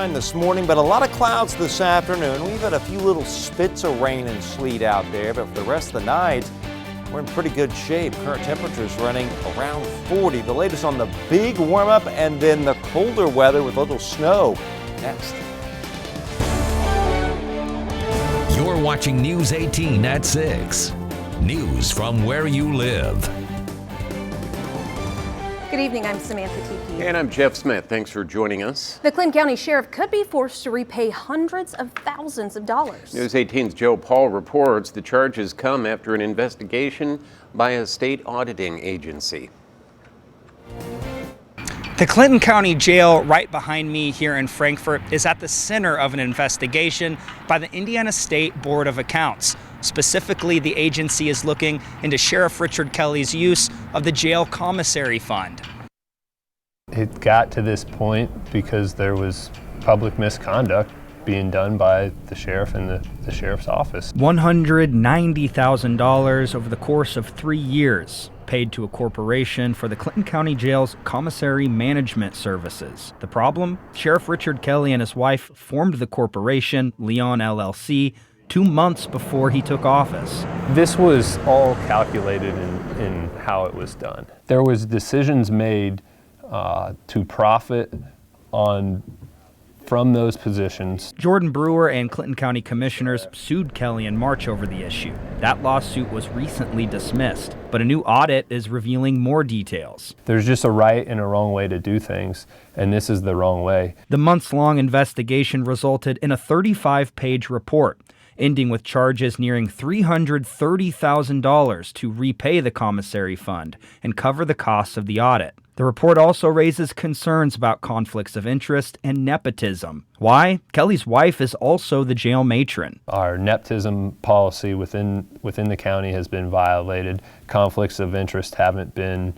This morning, but a lot of clouds this afternoon. We've had a few little spits of rain and sleet out there, but for the rest of the night, we're in pretty good shape. Current temperatures running around 40. The latest on the big warm up and then the colder weather with a little snow next. You're watching News 18 at 6. News from where you live. Good evening, I'm Samantha Tiki. And I'm Jeff Smith. Thanks for joining us. The Clinton County Sheriff could be forced to repay hundreds of thousands of dollars. News 18's Joe Paul reports the charges come after an investigation by a state auditing agency. The Clinton County Jail right behind me here in Frankfort is at the center of an investigation by the Indiana State Board of Accounts. Specifically, the agency is looking into Sheriff Richard Kelly's use of the jail commissary fund. It got to this point because there was public misconduct being done by the sheriff and the sheriff's office. $190,000 over the course of 3 years, paid to a corporation for the Clinton County Jail's commissary management services. The problem? Sheriff Richard Kelly and his wife formed the corporation, Leon LLC, 2 months before he took office. This was all calculated in how it was done. There was decisions made to profit from those positions. Jordan Brewer and Clinton County commissioners sued Kelly in March over the issue. That lawsuit was recently dismissed, but a new audit is revealing more details. There's just a right and a wrong way to do things, and this is the wrong way. The months-long investigation resulted in a 35-page report, ending with charges nearing $330,000 to repay the commissary fund and cover the costs of the audit. The report also raises concerns about conflicts of interest and nepotism. Why? Kelly's wife is also the jail matron. Our nepotism policy within the county has been violated. Conflicts of interest haven't been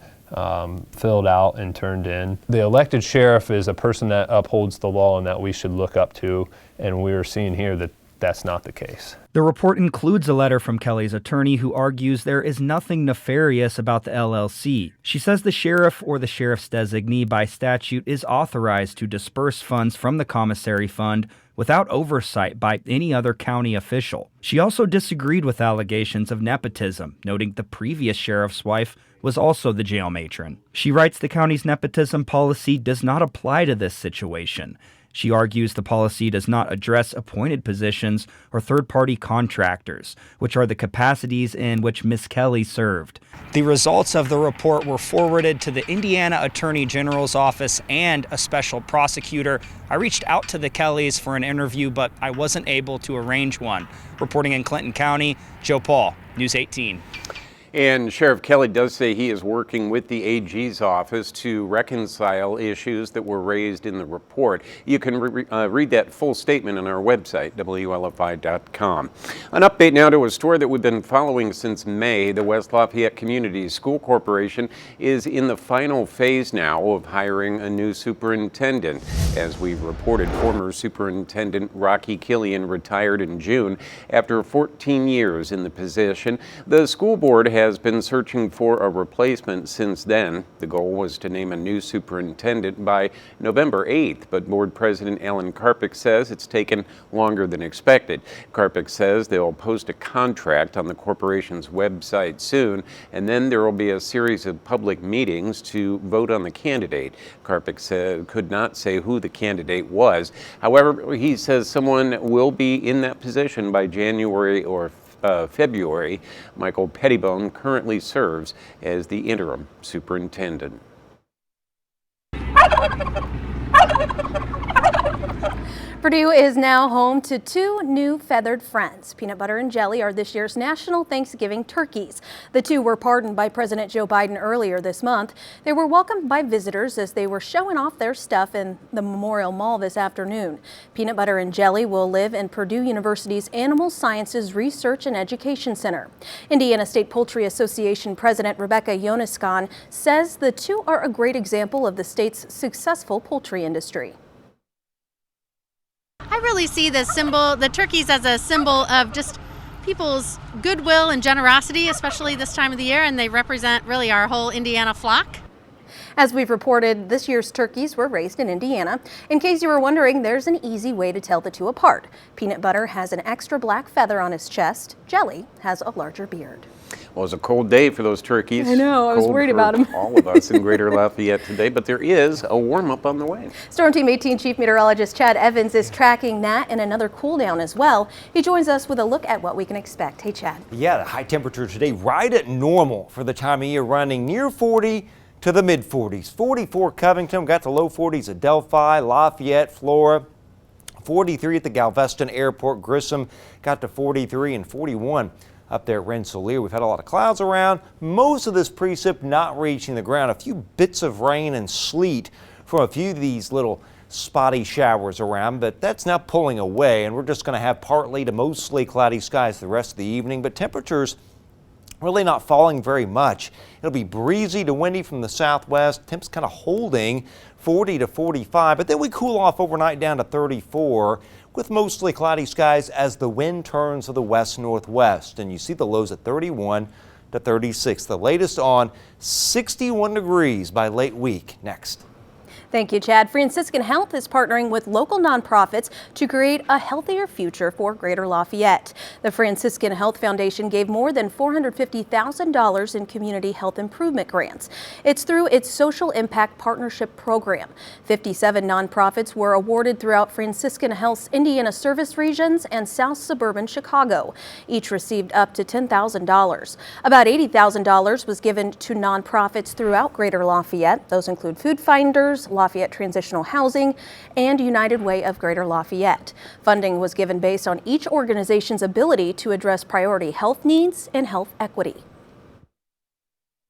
filled out and turned in. The elected sheriff is a person that upholds the law and that we should look up to, and we're seeing here that that's not the case. The report includes a letter from Kelly's attorney who argues there is nothing nefarious about the LLC. She says the sheriff or the sheriff's designee by statute is authorized to disperse funds from the commissary fund without oversight by any other county official. She also disagreed with allegations of nepotism, noting the previous sheriff's wife was also the jail matron. She writes the county's nepotism policy does not apply to this situation. She argues the policy does not address appointed positions or third-party contractors, which are the capacities in which Ms. Kelly served. The results of the report were forwarded to the Indiana Attorney General's office and a special prosecutor. I reached out to the Kellys for an interview, but I wasn't able to arrange one. Reporting in Clinton County, Joe Paul, News 18. And Sheriff Kelly does say he is working with the AG's office to reconcile issues that were raised in the report. You can read that full statement on our website, WLFI.com. An update now to a story that we've been following since May. The West Lafayette Community School Corporation is in the final phase now of hiring a new superintendent. As we reported, former Superintendent Rocky Killian retired in June after 14 years in the position. The school board has been searching for a replacement since then. The goal was to name a new superintendent by November 8th, but board president Alan Karpik says it's taken longer than expected. Karpik says they'll post a contract on the corporation's website soon, and then there will be a series of public meetings to vote on the candidate. Karpik said could not say who the candidate was. However, he says someone will be in that position by January or February. Michael Pettibone currently serves as the interim superintendent. Purdue is now home to 2 new feathered friends. Peanut butter and jelly are this year's National Thanksgiving turkeys. The 2 were pardoned by President Joe Biden earlier this month. They were welcomed by visitors as they were showing off their stuff in the Memorial Mall this afternoon. Peanut butter and jelly will live in Purdue University's Animal Sciences Research and Education Center. Indiana State Poultry Association President Rebecca Yoniskan says the 2 are a great example of the state's successful poultry industry. I really see the turkeys as a symbol of just people's goodwill and generosity, especially this time of the year, and they represent really our whole Indiana flock. As we've reported, this year's turkeys were raised in Indiana. In case you were wondering, there's an easy way to tell the two apart. Peanut Butter has an extra black feather on his chest. Jelly has a larger beard. Well, it's a cold day for those turkeys. I know, I was Cold worried for about 'em. all of us in Greater Lafayette today, but there is a warm-up on the way. Storm Team 18 Chief Meteorologist Chad Evans is tracking that and another cool down as well. He joins us with a look at what we can expect. Hey, Chad. Yeah, the high temperature today right at normal for the time of year, running near 40 to the mid 40s. 44 Covington, got to low 40s at Delphi, Lafayette, Flora. 43 at the Galveston Airport. Grissom got to 43 and 41 up there at Rensselaer. We've had a lot of clouds around. Most of this precip not reaching the ground. A few bits of rain and sleet from a few of these little spotty showers around, but that's now pulling away, and we're just going to have partly to mostly cloudy skies the rest of the evening, but temperatures really not falling very much. It'll be breezy to windy from the southwest. Temps kind of holding 40 to 45, but then we cool off overnight down to 34 with mostly cloudy skies as the wind turns to the west-northwest. And you see the lows at 31 to 36. The latest on 61 degrees by late week. Next. Thank you, Chad. Franciscan Health is partnering with local nonprofits to create a healthier future for Greater Lafayette. The Franciscan Health Foundation gave more than $450,000 in community health improvement grants. It's through its Social Impact Partnership Program. 57 nonprofits were awarded throughout Franciscan Health's Indiana service regions and South Suburban Chicago. Each received up to $10,000. About $80,000 was given to nonprofits throughout Greater Lafayette. Those include Food Finders, Lafayette Transitional Housing, and United Way of Greater Lafayette. Funding was given based on each organization's ability to address priority health needs and health equity.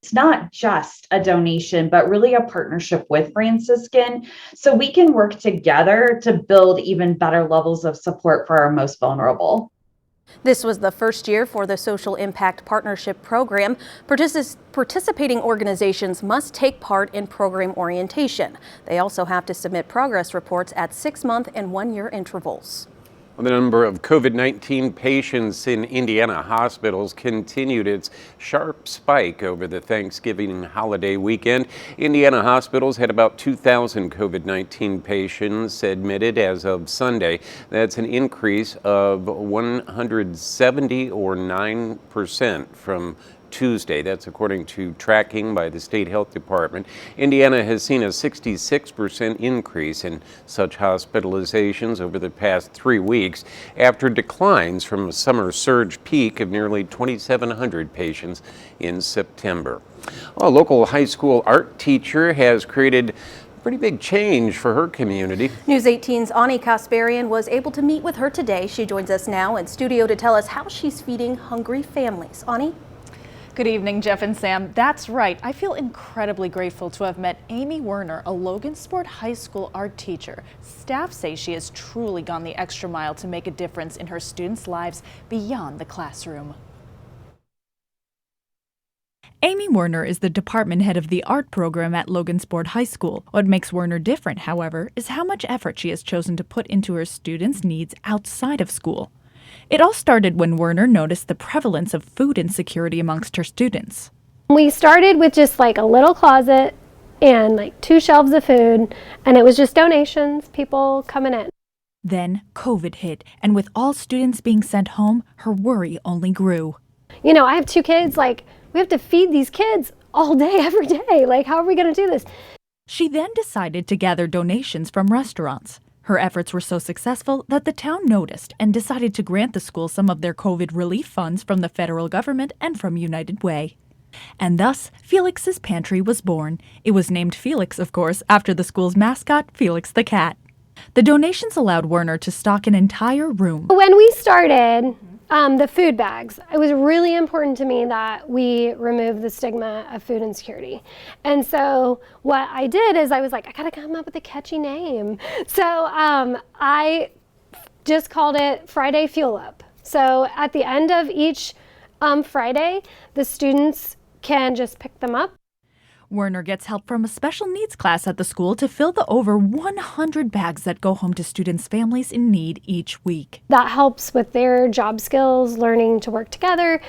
It's not just a donation, but really a partnership with Franciscan, so we can work together to build even better levels of support for our most vulnerable. This was the first year for the Social Impact Partnership Program. Participating organizations must take part in program orientation. They also have to submit progress reports at 6-month and 1-year intervals. The number of COVID-19 patients in Indiana hospitals continued its sharp spike over the Thanksgiving holiday weekend. Indiana hospitals had about 2,000 COVID-19 patients admitted as of Sunday. That's an increase of 170 or 9% from Tuesday. That's according to tracking by the State Health Department. Indiana has seen a 66% increase in such hospitalizations over the past 3 weeks after declines from a summer surge peak of nearly 2,700 patients in September. A local high school art teacher has created pretty big change for her community. News 18's Ani Kasparian was able to meet with her today. She joins us now in studio to tell us how she's feeding hungry families. Ani? Good evening, Jeff and Sam. That's right. I feel incredibly grateful to have met Amy Werner, a Logansport High School art teacher. Staff say she has truly gone the extra mile to make a difference in her students' lives beyond the classroom. Amy Werner is the department head of the art program at Logansport High School. What makes Werner different, however, is how much effort she has chosen to put into her students' needs outside of school. It all started when Werner noticed the prevalence of food insecurity amongst her students. We started with just like a little closet and like 2 shelves of food, and it was just donations, people coming in. Then COVID hit, and with all students being sent home, her worry only grew. You know, I have 2 kids, like we have to feed these kids all day, every day. Like, how are we going to do this? She then decided to gather donations from restaurants. Her efforts were so successful that the town noticed and decided to grant the school some of their COVID relief funds from the federal government and from United Way. And thus, Felix's Pantry was born. It was named Felix, of course, after the school's mascot, Felix the cat. The donations allowed Werner to stock an entire room. When we started the food bags, it was really important to me that we remove the stigma of food insecurity. And so what I did is I was like, I gotta come up with a catchy name. So I just called it Friday Fuel Up. So at the end of each Friday, the students can just pick them up. Werner gets help from a special needs class at the school to fill the over 100 bags that go home to students' families in need each week. That helps with their job skills, learning to work together.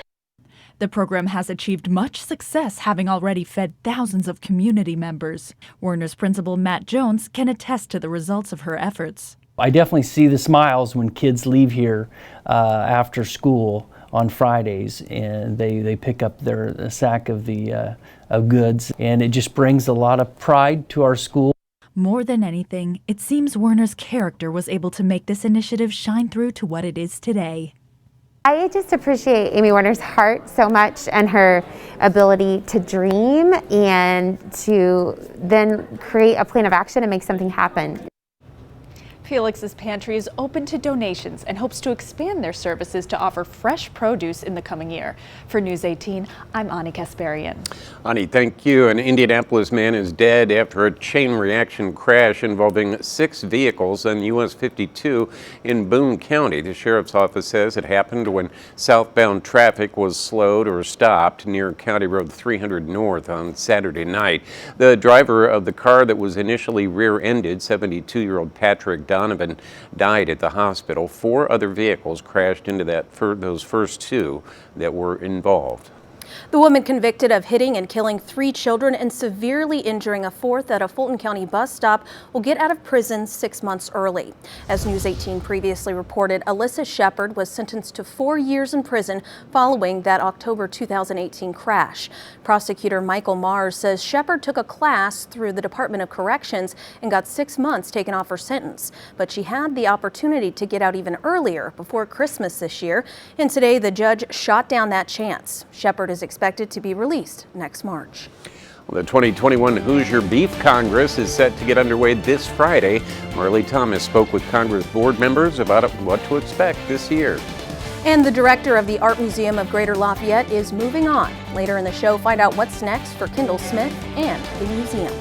The program has achieved much success, having already fed thousands of community members. Werner's principal, Matt Jones, can attest to the results of her efforts. I definitely see the smiles when kids leave here after school on Fridays, and they pick up their sack of of goods, and it just brings a lot of pride to our school. More than anything, it seems Werner's character was able to make this initiative shine through to what it is today. I just appreciate Amy Werner's heart so much and her ability to dream and to then create a plan of action and make something happen. Felix's Pantry is open to donations and hopes to expand their services to offer fresh produce in the coming year. For News 18, I'm Ani Kasparian. Ani, thank you. An Indianapolis man is dead after a chain reaction crash involving 6 vehicles on US 52 in Boone County. The sheriff's office says it happened when southbound traffic was slowed or stopped near County Road 300 North on Saturday night. The driver of the car that was initially rear-ended, 72-year-old Patrick Donovan, died at the hospital. 4 other vehicles crashed into those first 2 that were involved. The woman convicted of hitting and killing 3 children and severely injuring a 4th at a Fulton County bus stop will get out of prison 6 months early. As News 18 previously reported, Alyssa Shepard was sentenced to 4 years in prison following that October 2018 crash. Prosecutor Michael Mars says Shepard took a class through the Department of Corrections and got 6 months taken off her sentence. But she had the opportunity to get out even earlier, before Christmas this year, and today the judge shot down that chance. Shepard is expected to be released next March. Well, the 2021 Hoosier Beef Congress is set to get underway this Friday. Marley Thomas spoke with Congress board members about what to expect this year. And the director of the Art Museum of Greater Lafayette is moving on. Later in the show, find out what's next for Kendall Smith and the museum.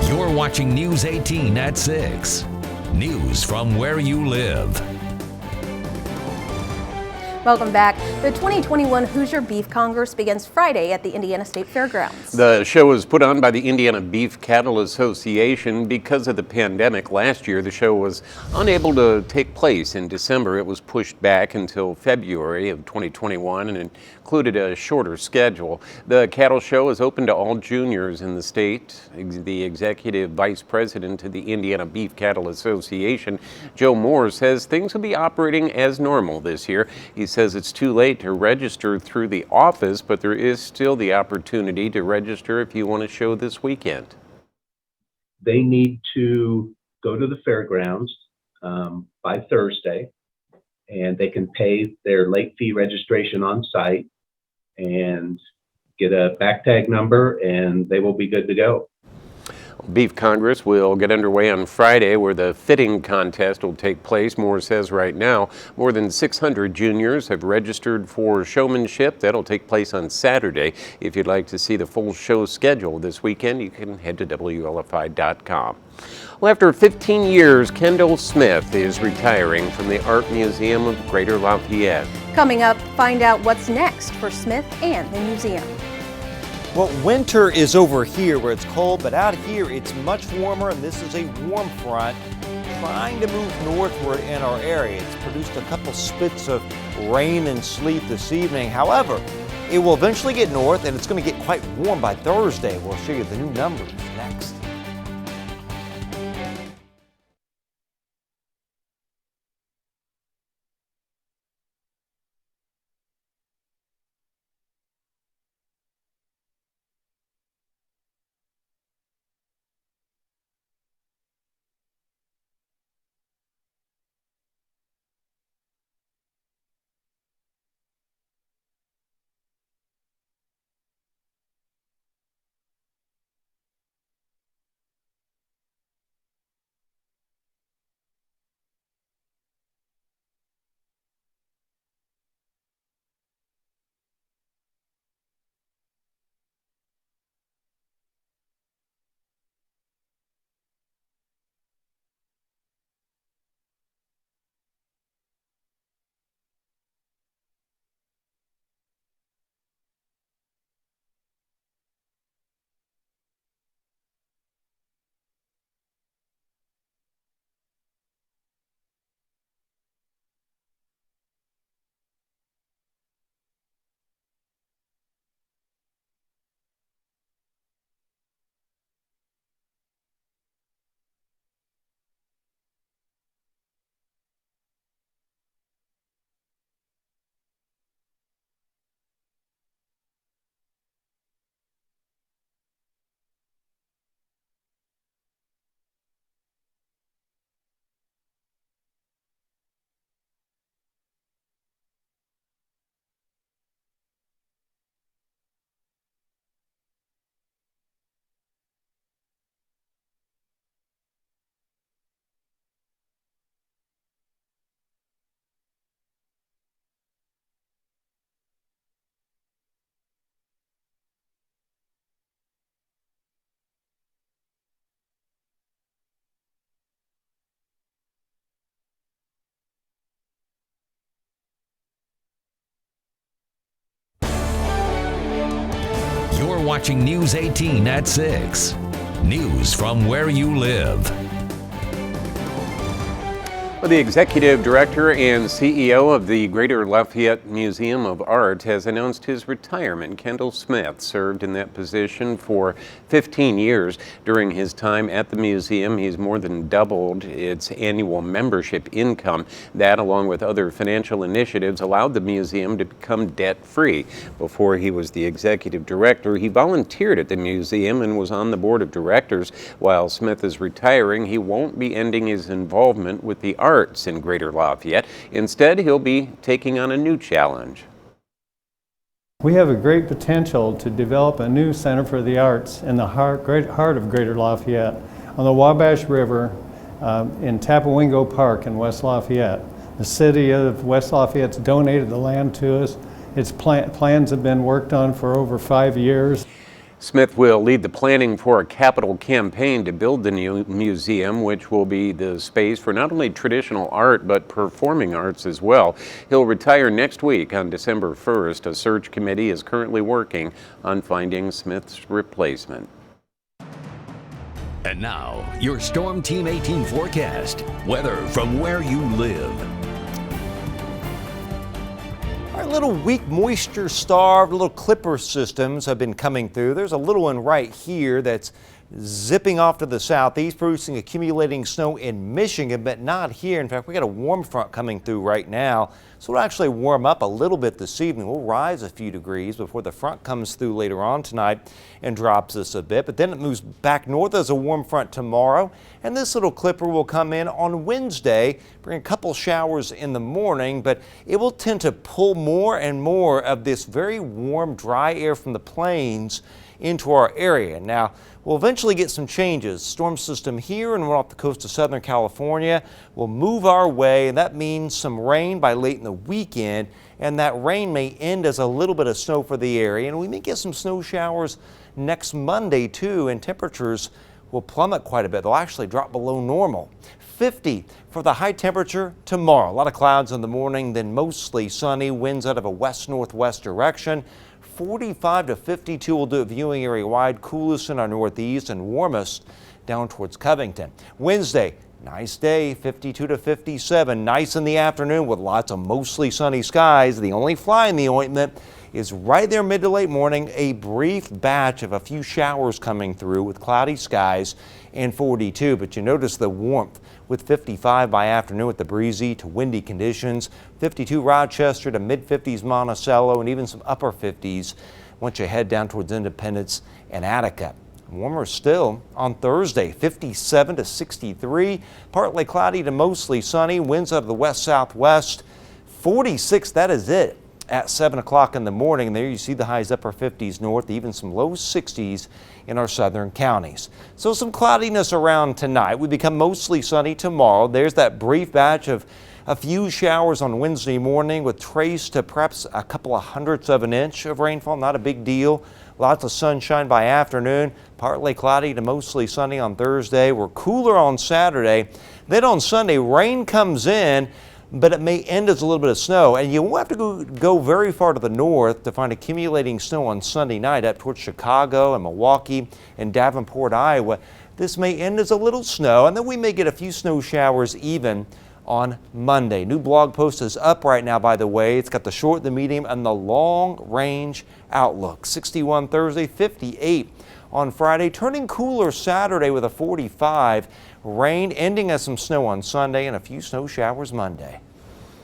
You're watching News 18 at 6. News from where you live. Welcome back. The 2021 Hoosier Beef Congress begins Friday at the Indiana State Fairgrounds. The show was put on by the Indiana Beef Cattle Association because of the pandemic. Last year, the show was unable to take place in December. It was pushed back until February of 2021 and included a shorter schedule. The cattle show is open to all juniors in the state. The executive vice president of the Indiana Beef Cattle Association, Joe Moore, says things will be operating as normal this year. He says it's too late to register through the office, but there is still the opportunity to register if you want to show this weekend. They need to go to the fairgrounds by Thursday, and they can pay their late fee registration on site and get a back tag number, and they will be good to go. Beef Congress will get underway on Friday, where the fitting contest will take place. Moore says right now more than 600 juniors have registered for showmanship. That'll take place on Saturday. If you'd like to see the full show schedule this weekend, you can head to WLFI.com. Well, after 15 years, Kendall Smith is retiring from the Art Museum of Greater Lafayette. Coming up, find out what's next for Smith and the museum. Well, winter is over here where it's cold, but out here it's much warmer, and this is a warm front trying to move northward in our area. It's produced a couple spits of rain and sleet this evening. However, it will eventually get north, and it's going to get quite warm by Thursday. We'll show you the new numbers next. You're watching News 18 at 6. News from where you live. Well, the executive director and CEO of the Greater Lafayette Museum of Art has announced his retirement. Kendall Smith served in that position for 15 years. During his time at the museum, he's more than doubled its annual membership income. That, along with other financial initiatives, allowed the museum to become debt-free. Before he was the executive director, he volunteered at the museum and was on the board of directors. While Smith is retiring, he won't be ending his involvement with the arts in Greater Lafayette. Instead, he'll be taking on a new challenge. We have a great potential to develop a new Center for the Arts in the heart of Greater Lafayette on the Wabash River in Tapawingo Park in West Lafayette. The city of West Lafayette's donated the land to us. Its plans have been worked on for over 5 years. Smith will lead the planning for a capital campaign to build the new museum, which will be the space for not only traditional art but performing arts as well. He'll retire next week on December 1st. A search committee is currently working on finding Smith's replacement. And now, your Storm Team 18 forecast. Weather from where you live. Our little weak moisture-starved little clipper systems have been coming through. There's a little one right here that's zipping off to the southeast, producing accumulating snow in Michigan, but not here. In fact, we got a warm front coming through right now, so it'll actually warm up a little bit this evening. We'll rise a few degrees before the front comes through later on tonight and drops us a bit, but then it moves back north as a warm front tomorrow, and this little clipper will come in on Wednesday, bring a couple showers in the morning, but it will tend to pull more and more of this very warm, dry air from the plains into our area. Now, we'll eventually get some changes. Storm system here and off the coast of Southern California will move our way, and that means some rain by late in the weekend, and that rain may end as a little bit of snow for the area, and we may get some snow showers next Monday too, and temperatures will plummet quite a bit. They'll actually drop below normal. 50 for the high temperature tomorrow. A lot of clouds in the morning, then mostly sunny, winds out of a west-northwest direction. 45 to 52 will do it viewing area wide, coolest in our northeast and warmest down towards Covington. Wednesday, nice day, 52 to 57. Nice in the afternoon with lots of mostly sunny skies. The only fly in the ointment is right there mid to late morning, a brief batch of a few showers coming through with cloudy skies and 42. But you notice the warmth with 55 by afternoon with the breezy to windy conditions. 52 Rochester to mid-50s Monticello, and even some upper 50s once you head down towards Independence and Attica. Warmer still on Thursday, 57 to 63. Partly cloudy to mostly sunny. Winds out of the west-southwest. 46, that is it. At 7 o'clock in the morning, there you see the highs upper 50s north, even some low 60s in our southern counties. So some cloudiness around tonight. We become mostly sunny tomorrow. There's that brief batch of a few showers on Wednesday morning with trace to perhaps a couple of hundredths of an inch of rainfall. Not a big deal. Lots of sunshine by afternoon. Partly cloudy to mostly sunny on Thursday. We're cooler on Saturday. Then on Sunday, rain comes in, but it may end as a little bit of snow, and you won't have to go very far to the north to find accumulating snow on Sunday night up towards Chicago and Milwaukee and Davenport, Iowa. This may end as a little snow, and then we may get a few snow showers even on Monday. New blog post is up right now, by the way. It's got the short, the medium, and the long range outlook. 61 Thursday, 58 on Friday, turning cooler Saturday with a 45. Rain ending as some snow on Sunday and a few snow showers Monday.